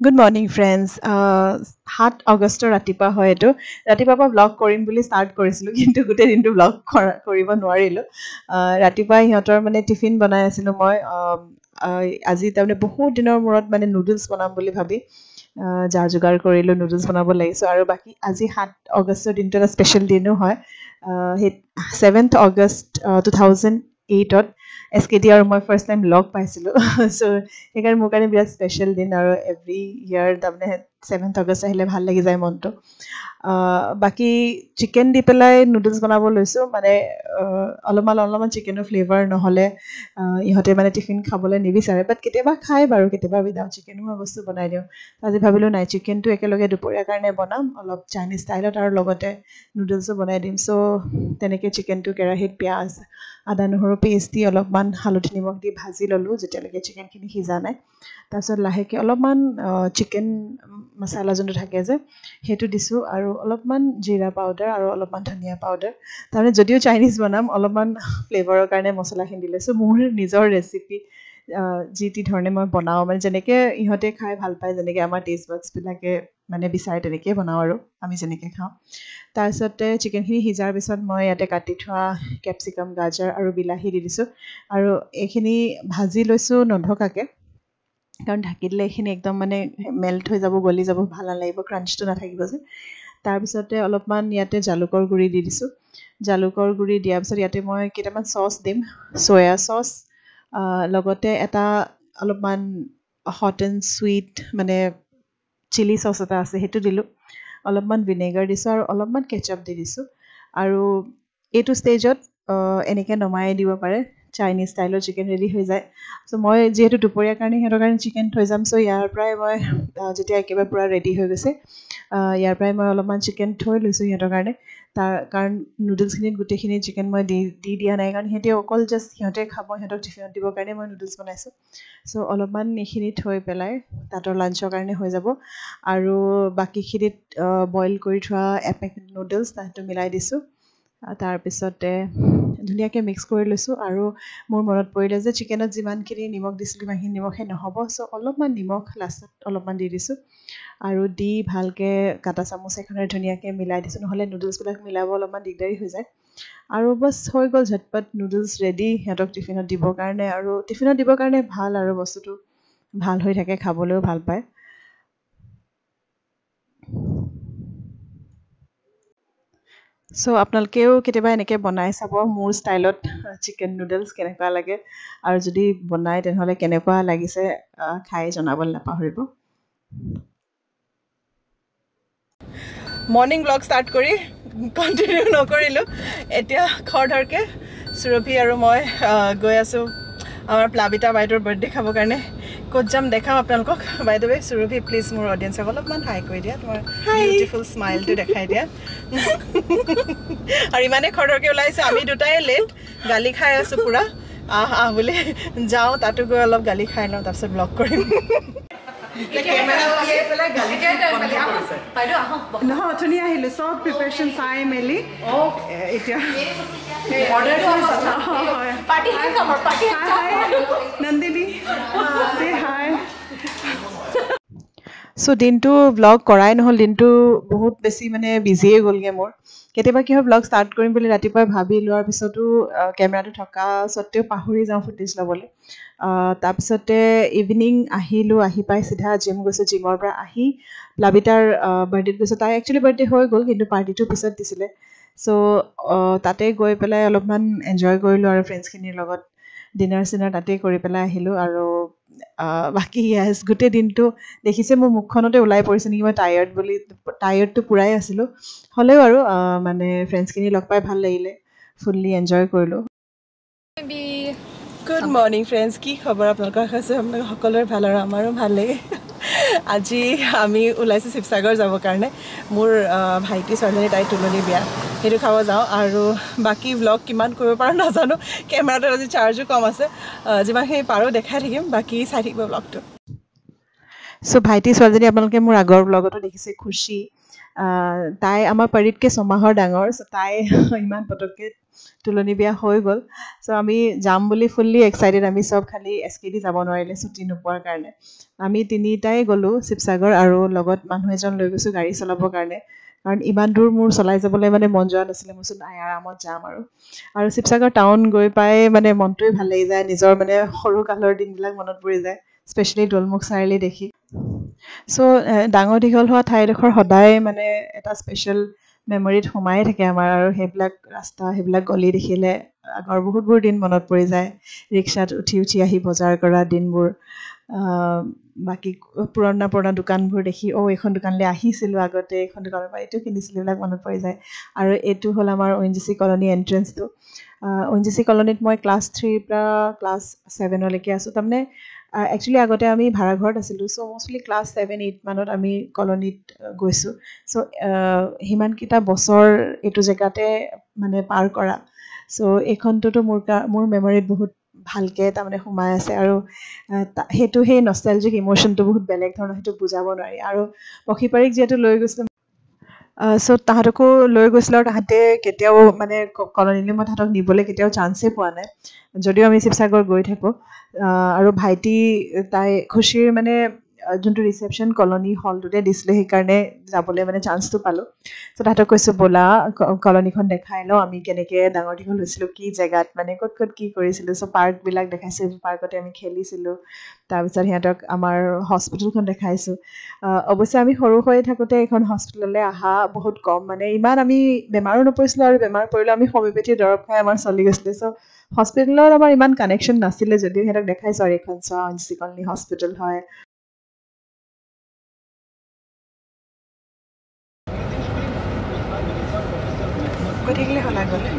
Good morning, friends. 7 আগষ্টৰ ৰাতিপুৱা হয় এইটো ৰাতিপুৱাৰ পৰা ব্লগ কৰিম বুলি ষ্টাৰ্ট কৰিছিলোঁ কিন্তু গোটেই দিনটো ব্লগ কৰিব নোৱাৰিলোঁ ৰাতিপুৱা ইহঁতৰ মানে টিফিন বনাই আছিলোঁ মই আজি তাৰমানে বহুত দিনৰ মূৰত মানে নুডলছ বনাম বুলি ভাবি যা যোগাৰ কৰিলোঁ নুডলছ বনাব লাগিছোঁ আৰু বাকী আজি 7 আগষ্টৰ দিনটো এটা স্পেচিয়েল দিনো হয় সেই 7th আগষ্ট 2008ত SKT আৰু মই ফাৰ্ষ্ট টাইম লগ পাইছিলোঁ চ' সেইকাৰণে মোৰ কাৰণে বিৰাট স্পেচিয়েল দিন আৰু এভৰি ইয়াৰ তাৰমানে 7th আগষ্ট আহিলে ভাল লাগি যায় মনটো বাকী চিকেন দি পেলাই নুডলছ বনাব লৈছোঁ মানে অলপমান চিকেনৰ ফ্লেভাৰ নহ'লে ইহঁতে মানে টিফিন খাবলৈ নিবিচাৰে বাট কেতিয়াবা খায় বাৰু কেতিয়াবা উইদাউট চিকেনো মই বস্তু বনাই দিওঁ আজি ভাবিলোঁ নাই চিকেনটো একেলগে দুপৰীয়াৰ কাৰণে বনাম অলপ চাইনিজ ষ্টাইলত আৰু লগতে নুডলছো বনাই দিম চ' তেনেকৈ চিকেনটো কেৰাহীত পিঁয়াজ আদা নহৰু পেষ্ট দি অলপমান হালধি নিমখ দি ভাজি ল'লোঁ যেতিয়ালৈকে চিকেনখিনি সিজা নাই তাৰপিছত লাহেকৈ অলপমান চিকেন মছলা যোনটো থাকে যে সেইটো দিছোঁ আৰু অলপমান জিৰা পাউডাৰ আৰু অলপমান ধনিয়া পাউডাৰ তাৰমানে যদিও চাইনিজ বনাম অলপমান ফ্লেভাৰৰ কাৰণে মছলাখিনি দি লৈছোঁ মোৰ নিজৰ ৰেচিপি যি টি ধৰণে মই বনাওঁ মানে যেনেকৈ ইহঁতে খাই ভাল পায় যেনেকৈ আমাৰ টেষ্ট বাডছবিলাকে মানে বিচাৰে তেনেকৈয়ে বনাওঁ আৰু আমি যেনেকৈ খাওঁ তাৰপিছতে চিকেনখিনি সিজাৰ পিছত মই ইয়াতে কাটি থোৱা কেপচিকাম গাজৰ আৰু বিলাহী দি দিছোঁ আৰু এইখিনি ভাজি লৈছোঁ নঢকাকৈ কাৰণ ঢাকি দিলে এইখিনি একদম মানে মেল্ট হৈ যাব গলি যাব ভাল নালাগিব ক্ৰাঞ্চটো নাথাকিব যে তাৰপিছতে অলপমান ইয়াতে জালুকৰ গুড়ি দি দিছোঁ জালুকৰ গুড়ি দিয়াৰ পিছত ইয়াতে মই কেইটামান চচ দিম চয়া চচ লগতে এটা অলপমান হট এণ্ড চুইট মানে চিলি চচ এটা আছে সেইটো দিলোঁ অলপমান ভিনেগাৰ দিছোঁ আৰু অলপমান কেচাপ দি দিছোঁ আৰু এইটো ষ্টেজত এনেকৈ নমাই দিব পাৰে চাইনিজ ষ্টাইলৰ চিকেন ৰেডি হৈ যায় চ' মই যিহেতু দুপৰীয়াৰ কাৰণে সিহঁতৰ কাৰণে চিকেন থৈ যাম চ' ইয়াৰ পৰাই মই যেতিয়া একেবাৰে পূৰা ৰেডি হৈ গৈছে ইয়াৰ পৰাই মই অলপমান চিকেন থৈ লৈছোঁ সিহঁতৰ কাৰণে কাৰণ নুডলছখিনিত গোটেইখিনি চিকেন মই দি দিয়া নাই কাৰণ সিহঁতে অকল জাষ্ট সিহঁতে খাব সিহঁতক টিফিনত দিবৰ কাৰণে মই নুডলছ বনাইছোঁ চ' অলপমান এইখিনি থৈ পেলাই তাহাঁতৰ লাঞ্চৰ কাৰণে হৈ যাব আৰু বাকীখিনিত বইল কৰি থোৱা এপেকেট নুডলছ তাহাঁতক মিলাই দিছোঁ তাৰপিছতে ধুনীয়াকৈ মিক্স কৰি লৈছোঁ আৰু মোৰ মনত পৰিলে যে চিকেনত যিমানখিনি নিমখ দিছিলোঁ সিমানখিনি নিমখে নহ'ব চ' অলপমান নিমখ লাষ্টত অলপমান দি দিছোঁ আৰু দি ভালকৈ কাটা চামুচ এখনেৰে ধুনীয়াকৈ মিলাই দিছোঁ নহ'লে নুডলছবিলাক মিলাব অলপমান দিগদাৰী হৈ যায় আৰু বছ হৈ গ'ল ঝটপট নুডলছ ৰেডি সিহঁতক টিফিনত দিবৰ কাৰণে আৰু টিফিনত দিবৰ কাৰণে ভাল আৰু বস্তুটো ভাল হৈ থাকে খাবলৈও ভাল পায় চ' আপোনালোকেও কেতিয়াবা এনেকৈ বনাই চাব মোৰ ষ্টাইলত চিকেন নুডলছ কেনেকুৱা লাগে আৰু যদি বনাই তেনেহ'লে কেনেকুৱা লাগিছে খাই জনাবলৈ নাপাহৰিব মৰ্ণিং ব্লগ ষ্টাৰ্ট কৰি কণ্টিনিউ নকৰিলোঁ এতিয়া খৰধৰকৈ সুৰভি আৰু মই গৈ আছোঁ আমাৰ প্লাবিতা বাইদেউৰ বাৰ্থডে খাবৰ কাৰণে ক'ত যাম দেখাম আপোনালোকক বাই দ্য ৱে সুৰভি প্লিজ মোৰ অডিয়েঞ্চক অলপমান হাই কৰি দিয়া তোমাৰ বিউটিফুল স্মাইলটো দেখাই দিয়া আৰু ইমানেই খৰধৰকৈ ওলাইছে আমি দুটাই লেট গালি খাই আছোঁ পূৰা আহ বুলি যাওঁ তাতো গৈ অলপ গালি খাই লওঁ তাৰপিছত ব্লগ কৰিম নহয় অথনি আহিলোঁ চব প্ৰিপেৰেশ্যন চাই মেলি এতিয়া নন্দিনী হাই চ' দিনটো ব্লগ কৰাই নহ'ল দিনটো বহুত বেছি মানে বিজিয়ে গ'লগৈ মোৰ কেতিয়াবা কি হয় ব্লগ ষ্টাৰ্ট কৰিম বুলি ৰাতিপুৱাই ভাবি লোৱাৰ পিছতো কেমেৰাটো থকা স্বত্তেও পাহৰি যাওঁ ফুটেজ ল'বলৈ তাৰপিছতে ইভিনিং আহিলোঁ আহি পাই চিধা জিম গৈছোঁ জিমৰ পৰা আহি প্লাবিতাৰ বাৰ্থডেত গৈছোঁ তাই একচুৱেলি বাৰ্থডে হৈ গ'ল কিন্তু পাৰ্টিটো পিছত দিছিলে চ' তাতে গৈ পেলাই অলপমান এনজয় কৰিলোঁ আৰু ফ্ৰেণ্ডছখিনিৰ লগত ডিনাৰ চিনাৰ তাতেই কৰি পেলাই আহিলোঁ আৰু বাকী য়েছ গোটেই দিনটো দেখিছে মোৰ মুখখনতে ওলাই পৰিছে নেকি মই টায়াৰ্ডটো পূৰাই আছিলোঁ হ'লেও আৰু মানে ফ্ৰেণ্ডছখিনি লগ পাই ভাল লাগিলে ফুল্লি এনজয় কৰিলোঁ গুড মৰ্ণিং ফ্ৰেণ্ডছ কি খবৰ আপোনালোকৰ আছে আপোনালোক সকলোৰে ভাল আৰু আমাৰো ভাল লাগে আজি আমি ওলাইছোঁ শিৱসাগৰ যাবৰ কাৰণে মোৰ ভাইটি ছোৱালীজনী তাই তুলনি বিয়া সেইটো খাব যাওঁ আৰু বাকী ব্লগ কিমান কৰিব পাৰোঁ নাজানো কেমেৰাটোত আজি চাৰ্জো কম আছে যিমানখিনি পাৰোঁ দেখাই থাকিম বাকী চাই থাকিব ব্লগটো চ' ভাইটি ছোৱালীজনী আপোনালোকে মোৰ আগৰ ব্লগতো দেখিছে খুচি তাই আমাৰ পাৰিতকৈ 6 মাহৰ ডাঙৰ চ' তাই ইমান পটককৈ তুলনি বিয়া হৈ গ'ল চ' আমি যাম বুলি ফুল্লি এক্সাইটেড আমি চব খালি SKD যাব নোৱাৰিলে ছুটি নোপোৱাৰ কাৰণে আমি তিনিটাই গ'লোঁ শিৱসাগৰ আৰু লগত মানুহ এজন লৈ গৈছোঁ গাড়ী চলাবৰ কাৰণে কাৰণ ইমান দূৰ মোৰ চলাই যাবলৈ মানে মন যোৱা নাছিলে মই নাই আৰামত যাম আৰু শিৱসাগৰ টাউন গৈ পাই মানে মনটোৱে ভাল লাগি যায় নিজৰ মানে সৰু কালৰ দিনবিলাক মনত পৰি যায় স্পেচিয়েলি দৌলমুখ চাৰিআলি দেখি চ' ডাঙৰ দীঘল হোৱা ঠাইডোখৰ সদায় মানে এটা স্পেচিয়েল মেমৰিত সোমাই থাকে আমাৰ আৰু সেইবিলাক ৰাস্তা সেইবিলাক গলি দেখিলে আগৰ বহুতবোৰ দিন মনত পৰি যায় ৰিক্সাত উঠি উঠি আহি বজাৰ কৰা দিনবোৰ বাকী পুৰণা পুৰণা দোকানবোৰ দেখি এইখন দোকানলৈ আহিছিলোঁ আগতে এইখন দোকানৰ পৰা এইটো কিনিছিলোঁ এইবিলাক মনত পৰি যায় আৰু এইটো হ'ল আমাৰ ONGC কলনী এণ্ট্ৰেঞ্চটো ONGC কলনীত মই ক্লাছ 3 পৰা ক্লাছ 7লৈকে আছোঁ তাৰমানে একচুৱেলি আগতে আমি ভাড়াঘৰত আছিলোঁ চ' মষ্টলি ক্লাছ 7-8 মানত আমি কলনীত গৈছোঁ চ' সিমানকেইটা বছৰ এইটো জেগাতে মানে পাৰ কৰা চ' এইখনটোতো মোৰ মেমৰিত বহুত ভালকৈ তাৰমানে সোমাই আছে আৰু সেইটো সেই নষ্টালজিক ইম'শ্যনটো বহুত বেলেগ ধৰণৰ সেইটো বুজাব নোৱাৰি আৰু পক্ষীপাৰীক যিহেতু লৈ গৈছিলোঁ চ' তাহাঁতকো লৈ গৈছিলোঁ আৰু তাহাঁতে কেতিয়াও মানে কলনীলৈ মই তাহাঁতক নিবলৈ কেতিয়াও চান্সেই পোৱা নাই যদিও আমি শিৱসাগৰ গৈ থাকোঁ আৰু ভাইটি তাই খুচিৰ মানে যোনটো ৰিচেপশ্যন কলনী হলটোতে দিছিলে সেইকাৰণে যাবলৈ মানে চান্সটো পালোঁ চ' তাহাঁতক কৈছোঁ ব'লা কলনীখন দেখাই লওঁ আমি কেনেকৈ ডাঙৰ দীঘল হৈছিলোঁ কি জেগাত মানে ক'ত ক'ত কি কৰিছিলোঁ চ' পাৰ্কবিলাক দেখাইছোঁ পাৰ্কতে আমি খেলিছিলোঁ তাৰপিছত সিহঁতক আমাৰ হস্পিটেলখন দেখাইছোঁ অৱশ্যে আমি সৰু হৈ থাকোঁতে এইখন হস্পিটেললৈ অহা বহুত কম মানে ইমান আমি বেমাৰো নপৰিছিলোঁ আৰু বেমাৰ পৰিলেও আমি হোমিঅ'পেথি দৰৱ খাই আমাৰ চলি গৈছিলে চ' হস্পিটেলত আমাৰ ইমান কানেকশ্যন নাছিলে যদিও সিহঁতক দেখাইছোঁ আৰু এইখন চোৱা ONGC কলনী হস্পিটেল হয় গৈ থাকিলে হ'ল আগলৈ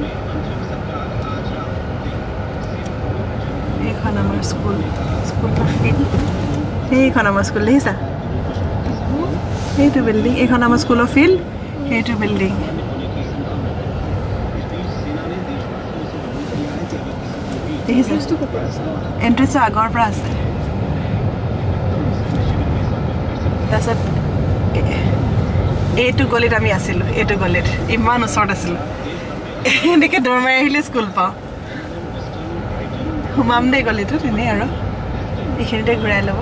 এইখন আমাৰ স্কুলৰ ফিল্ড সেইখন আমাৰ স্কুল দেখিছা সেইটো বিল্ডিং এইখন আমাৰ স্কুলৰ ফিল্ড সেইটো বিল্ডিং দেখিছা এণ্ট্ৰেঞ্চটো আগৰ পৰা আছে তাৰপিছত এইটো গলিত আমি আছিলোঁ এইটো গলিত ইমান ওচৰত আছিলোঁ এনেকৈ দৌৰ মাৰি আহিলে স্কুল পাওঁ সোমাম দেই গলিটোত এনেই আৰু এইখিনিতে ঘূৰাই ল'ব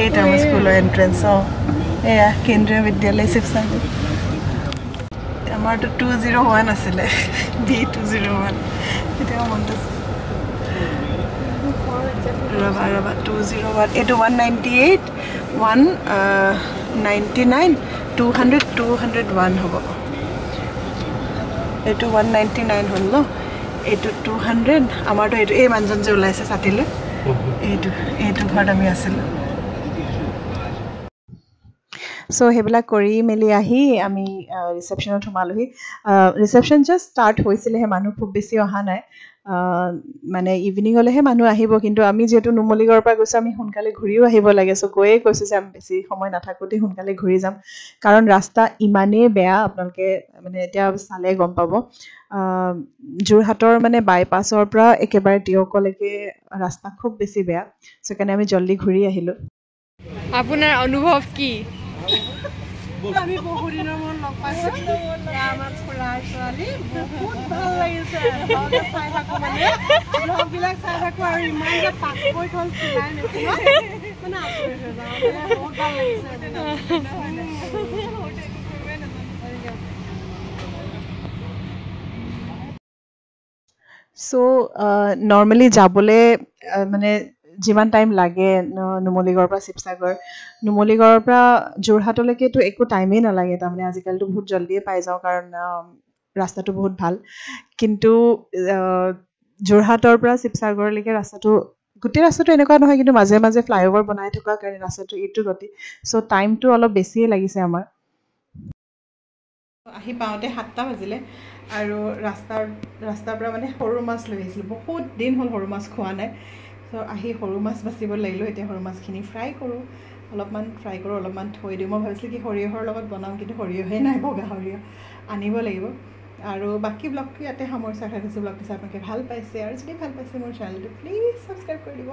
এইটো আমাৰ স্কুলৰ এণ্ট্ৰেঞ্চ এয়া কেন্দ্ৰীয় বিদ্যালয় শিৱসাগৰ আমাৰতো 201 আছিলে B201 কেতিয়াও মনটো ৰবা 201 এইটো 198 199 200 201 হ'ব এইটো 199 হ'ল ন এইটো 200 আমাৰতো এইটো এই মানুহজন যে ওলাইছে ছাতিলৈ এইটো ঘৰত আমি আছিলোঁ চ' সেইবিলাক কৰি মেলি আহি আমি ৰিচেপশ্যনত সোমালোহি ৰিচেপশ্যন জাষ্ট ষ্টাৰ্ট হৈছিলেহে মানুহ খুব বেছি অহা নাই মানে ইভিনিঙলৈহে মানুহ আহিব কিন্তু আমি যিহেতু নুমলীগড়ৰ পৰা গৈছোঁ আমি সোনকালে ঘূৰিও আহিব লাগে চ' গৈয়ে কৈছোঁ যে আমি বেছি সময় নাথাকোঁতেই সোনকালে ঘূৰি যাম কাৰণ ৰাস্তা ইমানেই বেয়া আপোনালোকে মানে এতিয়া চালে গম পাব যোৰহাটৰ মানে বাইপাছৰ পৰা একেবাৰে টিয়কলৈকে ৰাস্তা খুব বেছি বেয়া চ' সেইকাৰণে আমি জল্দি ঘূৰি আহিলোঁ আপোনাৰ অনুভৱ কি আমি বহু দিনৰ মূৰত লগ পাইছোঁ আমাৰ খুৰাৰ ছোৱালী বহুত ভাল লাগিছে চাই থাকোঁ মানে ব্লগবিলাক চাই থাকোঁ আৰু ইমান যে পাককৈ থ'ল চিলাই মেচিনত মানে আচৰিত হৈ যাওঁ বহুত ভাল লাগিছে চ' নৰ্মেলি যাবলৈ মানে যিমান টাইম লাগে নুমলীগড়ৰ পৰা শিৱসাগৰ নুমলীগড়ৰ পৰা যোৰহাটলৈকেতো একো টাইমেই নালাগে তাৰমানে আজিকালিতো বহুত জল্দিয়ে পাই যাওঁ কাৰণ ৰাস্তাটো বহুত ভাল কিন্তু যোৰহাটৰ পৰা শিৱসাগৰলৈকে গোটেই ৰাস্তাটো এনেকুৱা নহয় কিন্তু মাজে মাজে ফ্লাইঅভাৰ বনাই থকাৰ কাৰণে ৰাস্তাটো এইটো গতি চ' টাইমটো অলপ বেছিয়ে লাগিছে আমাৰ আহি পাওঁতে 7টা বাজিলে আৰু ৰাস্তাৰ পৰা মানে সৰু মাছ লৈ আহিছিলোঁ বহুত দিন হ'ল সৰু মাছ খোৱা নাই চ' আহি সৰু মাছ বাচিব লাগিলোঁ এতিয়া সৰু মাছখিনি ফ্ৰাই কৰোঁ অলপমান থৈ দিওঁ মই ভাবিছিলোঁ কি সৰিয়হৰ লগত বনাম কিন্তু সৰিয়হে নাই বগা সৰিয়হ আনিব লাগিব আৰু বাকী ব্লগটো ইয়াতে সামৰিছোঁ আশা কৰিছোঁ ব্লগটো চাই আপোনালোকে ভাল পাইছে আৰু যদি ভাল পাইছে মোৰ চেনেলটো প্লিজ ছাবস্ক্ৰাইব কৰি দিব